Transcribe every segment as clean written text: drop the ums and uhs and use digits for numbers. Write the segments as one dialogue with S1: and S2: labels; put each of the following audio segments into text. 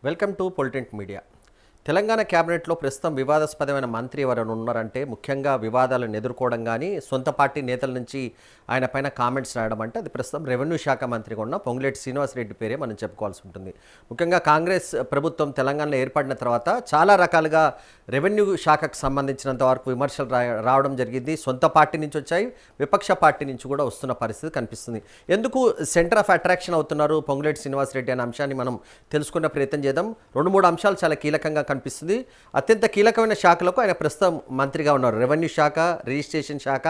S1: Welcome to పొలిటింట్ media. Telangana క్యాబినెట్లో ప్రస్తుతం వివాదాస్పదమైన మంత్రి ఎవరైనా ఉన్నారంటే ముఖ్యంగా వివాదాలను ఎదుర్కోవడం కానీ సొంత పార్టీ నేతల నుంచి ఆయన పైన కామెంట్స్ రాయడం అంటే అది ప్రస్తుతం రెవెన్యూ శాఖ మంత్రిగా ఉన్న పొంగులేటి శ్రీనివాసరెడ్డి పేరే మనం చెప్పుకోవాల్సి ఉంటుంది. ముఖ్యంగా కాంగ్రెస్ ప్రభుత్వం తెలంగాణలో ఏర్పడిన తర్వాత చాలా రకాలుగా రెవెన్యూ శాఖకు సంబంధించినంత వరకు విమర్శలు రావడం జరిగింది. సొంత పార్టీ నుంచి వచ్చాయి, విపక్ష పార్టీ నుంచి కూడా వస్తున్న పరిస్థితి కనిపిస్తుంది. ఎందుకు సెంటర్ ఆఫ్ అట్రాక్షన్ అవుతున్నారు పొంగులేటి శ్రీనివాసరెడ్డి అనే అంశాన్ని మనం తెలుసుకునే ప్రయత్నం చేద్దాం. 2-3 అంశాలు చాలా కీలకంగా కనిపిస్తుంది. అత్యంత కీలకమైన శాఖలకు ఆయన ప్రస్తుతం మంత్రిగా ఉన్నారు. రెవెన్యూ శాఖ, రిజిస్ట్రేషన్ శాఖ,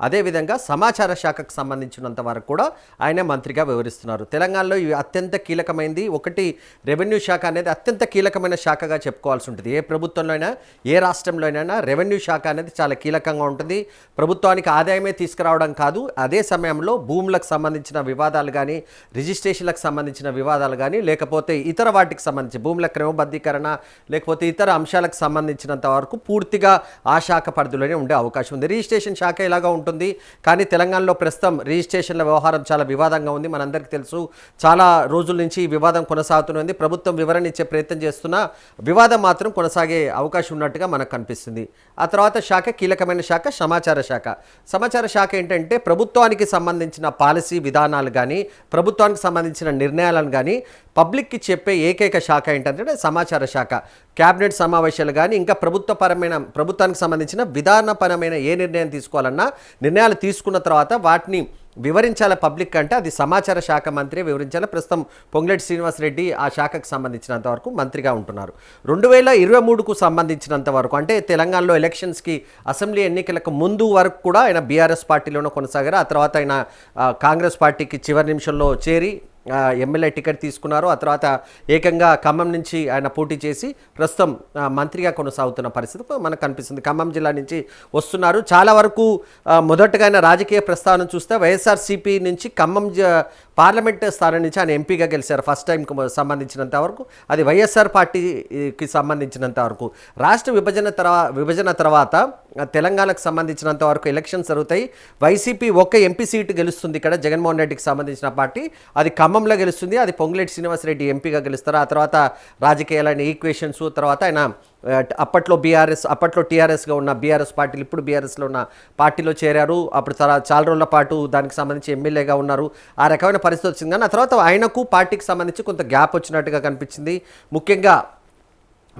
S1: అదేవిధంగా సమాచార శాఖకు సంబంధించినంత వరకు కూడా ఆయనే మంత్రిగా వివరిస్తున్నారు. తెలంగాణలో ఇవి అత్యంత కీలకమైంది. ఒకటి, రెవెన్యూ శాఖ అనేది అత్యంత కీలకమైన శాఖగా చెప్పుకోవాల్సి ఉంటుంది. ఏ ప్రభుత్వంలో అయినా, ఏ రాష్ట్రంలో అయినా రెవెన్యూ శాఖ అనేది చాలా కీలకంగా ఉంటుంది. ప్రభుత్వానికి ఆదాయమే తీసుకురావడం కాదు, అదే సమయంలో భూములకు సంబంధించిన వివాదాలు కానీ, రిజిస్ట్రేషన్లకు సంబంధించిన వివాదాలు కానీ, లేకపోతే ఇతర వాటికి సంబంధించి భూముల క్రమబద్ధీకరణ, లేకపోతే ఇతర అంశాలకు సంబంధించినంత వరకు పూర్తిగా ఆ శాఖ పరిధిలోనే ఉండే అవకాశం ఉంది. రిజిస్ట్రేషన్ శాఖ ఇలాగా ఉంటుంది. కానీ తెలంగాణలో ప్రస్తుతం రిజిస్ట్రేషన్ల వ్యవహారం చాలా వివాదంగా ఉంది. మనందరికీ తెలుసు, చాలా రోజుల నుంచి ఈ వివాదం కొనసాగుతున్నది. ప్రభుత్వం వివరణ ఇచ్చే ప్రయత్నం చేస్తున్నా వివాదం మాత్రం కొనసాగే అవకాశం ఉన్నట్టుగా మనకు కనిపిస్తుంది. ఆ తర్వాత శాఖ, కీలకమైన శాఖ సమాచార శాఖ. సమాచార శాఖ ఏంటంటే ప్రభుత్వానికి సంబంధించిన పాలసీ విధానాలు కానీ, ప్రభుత్వానికి సంబంధించిన నిర్ణయాలను కానీ పబ్లిక్కి చెప్పే ఏకైక శాఖ ఏంటంటే సమాచార శాఖ. క్యాబినెట్ సమావేశాలు కానీ, ఇంకా ప్రభుత్వానికి సంబంధించిన విధానపరమైన ఏ నిర్ణయం తీసుకోవాలన్నా, నిర్ణయాలు తీసుకున్న తర్వాత వాటిని వివరించాలి పబ్లిక్ అంటే అది సమాచార శాఖ మంత్రి వివరించాలి. ప్రస్తుతం పొంగులేటి శ్రీనివాసరెడ్డి ఆ శాఖకు సంబంధించినంత వరకు మంత్రిగా ఉంటున్నారు. 2023కు సంబంధించినంత వరకు అంటే తెలంగాణలో ఎలక్షన్స్కి, అసెంబ్లీ ఎన్నికలకు ముందు వరకు కూడా ఆయన బీఆర్ఎస్ పార్టీలోనే కొనసాగారు. ఆ తర్వాత ఆయన కాంగ్రెస్ పార్టీకి చివరి నిమిషంలో చేరి ఎమ్మెల్యే టికెట్ తీసుకున్నారు. ఆ తర్వాత ఏకంగా ఖమ్మం నుంచి ఆయన పోటీ చేసి ప్రస్తుతం మంత్రిగా కొనసాగుతున్న పరిస్థితి మనకు కనిపిస్తుంది. ఖమ్మం జిల్లా నుంచి వస్తున్నారు. చాలా వరకు మొదటగా ఆయన రాజకీయ ప్రస్థానం చూస్తే వైఎస్ఆర్సీపీ నుంచి ఖమ్మం పార్లమెంట్ స్థానం నుంచి ఆయన ఎంపీగా గెలిచారు. ఫస్ట్ టైంకి సంబంధించినంత వరకు అది వైఎస్ఆర్ పార్టీకి సంబంధించినంత వరకు. రాష్ట్ర విభజన తర్వాత తెలంగాణకు సంబంధించినంత వరకు ఎలక్షన్స్ జరుగుతాయి. వైసీపీ ఒక్క ఎంపీ సీటు గెలుస్తుంది. ఇక్కడ జగన్మోహన్ రెడ్డికి సంబంధించిన పార్టీ అది ఖమ్మంలో గెలుస్తుంది. అది పొంగులేటి శ్రీనివాసరెడ్డి ఎంపీగా గెలుస్తారు. ఆ తర్వాత రాజకీయాలైన ఈక్వేషన్స్, తర్వాత ఆయన అప్పట్లో టీఆర్ఎస్గా ఉన్న బీఆర్ఎస్ పార్టీలు ఇప్పుడు బీఆర్ఎస్లో ఉన్న పార్టీలో చేరారు. అప్పుడు చాలా రోజుల పాటు దానికి సంబంధించి ఎమ్మెల్యేగా ఉన్నారు. ఆ రకమైన పరిస్థితి వచ్చింది. కానీ ఆ తర్వాత ఆయనకు పార్టీకి సంబంధించి కొంత గ్యాప్ వచ్చినట్టుగా కనిపించింది. ముఖ్యంగా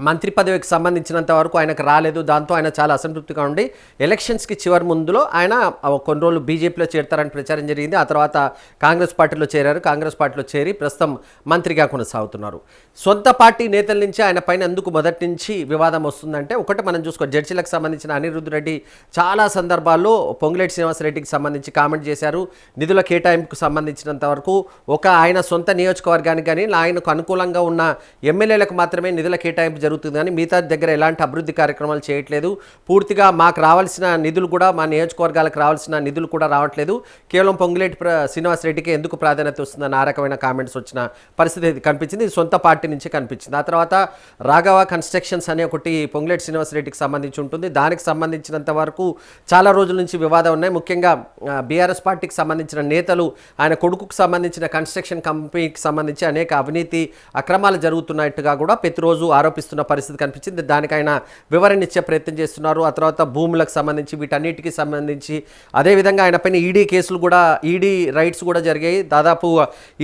S1: మంత్రి పదవికి సంబంధించినంత వరకు ఆయనకు రాలేదు. దాంతో ఆయన చాలా అసంతృప్తిగా ఉండి ఎలక్షన్స్కి చివరి ముందులో ఆయన కొన్ని రోజులు బీజేపీలో చేరతారని ప్రచారం జరిగింది. ఆ తర్వాత కాంగ్రెస్ పార్టీలో చేరారు. కాంగ్రెస్ పార్టీలో చేరి ప్రస్తుతం మంత్రిగా కొనసాగుతున్నారు. సొంత పార్టీ నేతల నుంచి ఆయన పైన ఎందుకు మొదటి నుంచి వివాదం వస్తుందంటే, ఒకటి మనం చూసుకో, జడ్జీలకు సంబంధించిన అనిరుద్ధ్ రెడ్డి చాలా సందర్భాల్లో పొంగులేటి శ్రీనివాసరెడ్డికి సంబంధించి కామెంట్ చేశారు. నిధుల కేటాయింపుకు సంబంధించినంత వరకు ఆయన సొంత నియోజకవర్గానికి కానీ ఆయనకు అనుకూలంగా ఉన్న ఎమ్మెల్యేలకు మాత్రమే నిధుల కేటాయింపు జరుగుతుంది, కానీ మిగతా దగ్గర ఎలాంటి అభివృద్ధి కార్యక్రమాలు చేయట్లేదు. పూర్తిగా మాకు రావాల్సిన నిధులు కూడా, మా నియోజకవర్గాలకు రావాల్సిన నిధులు కూడా రావట్లేదు. కేవలం పొంగులేటి శ్రీనివాసరెడ్డికి ఎందుకు ప్రాధాన్యత వస్తుందని ఆ రకమైన కామెంట్స్ వచ్చిన పరిస్థితి కనిపించింది. ఇది సొంత పార్టీ నుంచి కనిపించింది. ఆ తర్వాత రాఘవ కన్స్ట్రక్షన్స్ అనే ఒకటి పొంగులేటి శ్రీనివాసరెడ్డికి సంబంధించి ఉంటుంది. దానికి సంబంధించినంత వరకు చాలా రోజుల నుంచి వివాదం ఉన్నాయి. ముఖ్యంగా బీఆర్ఎస్ పార్టీకి సంబంధించిన నేతలు ఆయన కొడుకుకు సంబంధించిన కన్స్ట్రక్షన్ కంపెనీకి సంబంధించి అనేక అవినీతి అక్రమాలు జరుగుతున్నట్టుగా కూడా ప్రతిరోజు ఆరోపిస్తున్నారు పరిస్థితి కనిపించింది. దానికి ఆయన వివరణ ఇచ్చే ప్రయత్నం చేస్తున్నారు. ఆ తర్వాత భూములకు సంబంధించి, వీటన్నిటికీ సంబంధించి, అదేవిధంగా ఆయన పైన ఈడీ కేసులు కూడా, ఈడీ రైట్స్ కూడా జరిగాయి. దాదాపు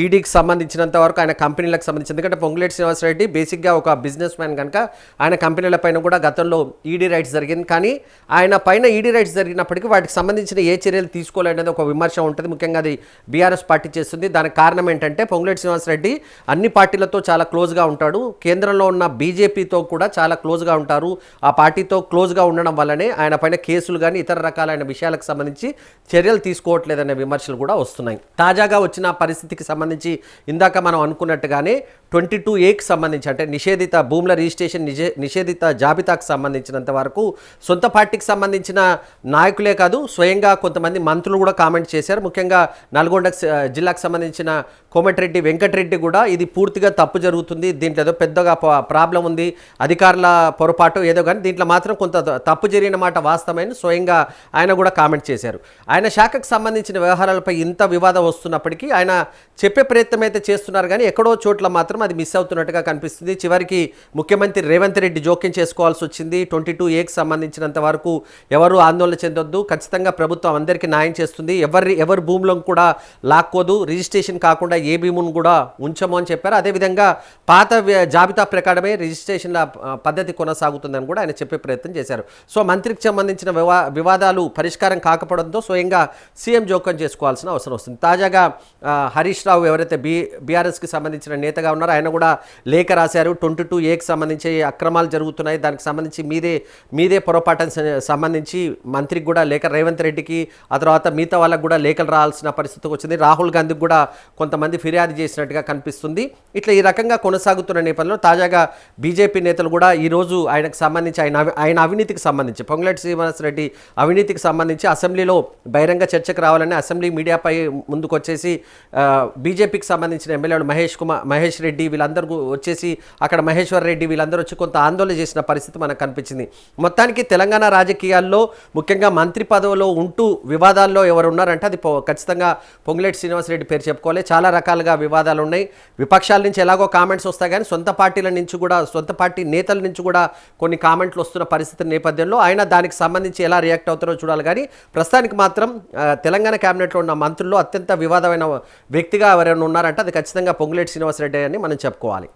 S1: ఈడీకి సంబంధించినంత వరకు ఆయన కంపెనీలకు సంబంధించి, ఎందుకంటే పొంగులేటి శ్రీనివాసరెడ్డి బేసిక్గా ఒక బిజినెస్ మ్యాన్ కనుక ఆయన కంపెనీల పైన కూడా గతంలో ఈడీ రైట్స్ జరిగింది. కానీ ఆయన పైన ఈడీ రైట్స్ జరిగినప్పటికీ వాటికి సంబంధించిన ఏ చర్యలు తీసుకోలేదనేది ఒక విమర్శ ఉంటుంది. ముఖ్యంగా అది బీఆర్ఎస్ పార్టీ చేస్తుంది. దానికి కారణం ఏంటంటే పొంగులేటి శ్రీనివాసరెడ్డి అన్ని పార్టీలతో చాలా క్లోజ్గా ఉంటాడు. కేంద్రంలో ఉన్న బీజేపీతో కూడా చాలా క్లోజ్గా ఉంటారు. ఆ పార్టీతో క్లోజ్గా ఉండడం వల్లనే ఆయన పైన కేసులు కానీ ఇతర రకాలైన విషయాలకు సంబంధించి చర్యలు తీసుకోవట్లేదనే విమర్శలు కూడా వస్తున్నాయి. తాజాగా వచ్చిన పరిస్థితికి సంబంధించి ఇందాక మనం అనుకున్నట్టుగానే 22A సంబంధించి, అంటే నిషేధిత భూముల రిజిస్ట్రేషన్ నిషేధిత జాబితాకు సంబంధించినంత వరకు సొంత పార్టీకి సంబంధించిన నాయకులే కాదు, స్వయంగా కొంతమంది మంత్రులు కూడా కామెంట్ చేశారు. ముఖ్యంగా నల్గొండ జిల్లాకు సంబంధించిన కోమటిరెడ్డి వెంకటరెడ్డి కూడా ఇది పూర్తిగా తప్పు జరుగుతుంది, దీంట్లో ఏదో పెద్దగా ప్రాబ్లం ఉంది, అధికారుల పొరపాటు ఏదో, కానీ దీంట్లో మాత్రం కొంత తప్పు జరిగిన మాట వాస్తవమైన స్వయంగా ఆయన కూడా కామెంట్ చేశారు. ఆయన శాఖకు సంబంధించిన వ్యవహారాలపై ఇంత వివాదం వస్తున్నప్పటికీ ఆయన చెప్పే ప్రయత్నం అయితే చేస్తున్నారు, కానీ ఎక్కడో చోట్ల మాత్రం అది మిస్ అవుతున్నట్టుగా కనిపిస్తుంది. చివరికి ముఖ్యమంత్రి రేవంత్ రెడ్డి జోక్యం చేసుకోవాల్సి వచ్చింది. 22A సంబంధించినంత వరకు ఎవరు ఆందోళన చెందొద్దు, ఖచ్చితంగా ప్రభుత్వం అందరికీ న్యాయం చేస్తుంది, ఎవరి భూములను కూడా లాక్కోదు, రిజిస్ట్రేషన్ కాకుండా ఏ భూమును కూడా ఉంచము అని చెప్పారు. అదేవిధంగా పాత జాబితా ప్రకారమే రిజిస్ట్రేషన్ల పద్ధతి కొనసాగుతుందని కూడా ఆయన చెప్పే ప్రయత్నం చేశారు. సో మంత్రికి సంబంధించిన వివాదాలు పరిష్కారం కాకపోవడంతో స్వయంగా సీఎం జోక్యం చేసుకోవాల్సిన అవసరం వస్తుంది. తాజాగా హరీష్ రావు ఎవరైతే బీఆర్ఎస్కి సంబంధించిన నేతగా ఉన్నారో ఆయన కూడా లేఖ రాశారు. 22Aకి సంబంధించి అక్రమాలు జరుగుతున్నాయి, దానికి సంబంధించి మీదే పొరపాటుని సంబంధించి మంత్రికి కూడా లేఖ, రేవంత్ రెడ్డికి ఆ తర్వాత మిగతా వాళ్ళకు కూడా లేఖలు రావాల్సిన పరిస్థితికి వచ్చింది. రాహుల్ గాంధీకి కూడా కొంతమంది ఫిర్యాదు చేసినట్టుగా కనిపిస్తుంది. ఇట్లా ఈ రకంగా కొనసాగుతున్న నేపథ్యంలో తాజాగా బీజేపీ నేతలు కూడా ఈరోజు ఆయనకు సంబంధించి ఆయన అవినీతికి సంబంధించి పొంగులేటి శ్రీనివాసరెడ్డి అవినీతికి సంబంధించి అసెంబ్లీలో బహిరంగ చర్చకు రావాలని అసెంబ్లీ మీడియాపై ముందుకు వచ్చేసి బీజేపీకి సంబంధించిన ఎమ్మెల్యేలు మహేష్ రెడ్డి వీళ్ళందరూ వచ్చేసి అక్కడ మహేశ్వర్ రెడ్డి వీళ్ళందరూ వచ్చి కొంత ఆందోళన చేసిన పరిస్థితి మనకు కనిపించింది. మొత్తానికి తెలంగాణ రాజకీయాల్లో ముఖ్యంగా మంత్రి పదవిలో ఉంటూ వివాదాల్లో ఎవరు ఉన్నారంటే అది ఖచ్చితంగా పొంగులేటి శ్రీనివాసరెడ్డి పేరు చెప్పుకోవాలి. చాలా రకాలుగా వివాదాలు ఉన్నాయి. విపక్షాల నుంచి ఎలాగో కామెంట్స్ వస్తాయి కానీ సొంత పార్టీల నుంచి కూడా, సొంత పార్టీ నేతల నుంచి కూడా కొన్ని కామెంట్లు వస్తున్న పరిస్థితి నేపథ్యంలో ఆయన దానికి సంబంధించి ఎలా రియాక్ట్ అవుతారో చూడాలి. కానీ ప్రస్తుతానికి మాత్రం తెలంగాణ క్యాబినెట్లో ఉన్న మంత్రుల్లో అత్యంత వివాదమైన వ్యక్తిగా ఎవరైనా ఉన్నారంటే అది ఖచ్చితంగా పొంగులేటి శ్రీనివాసరెడ్డి అని మనం చెప్పుకోవాలి.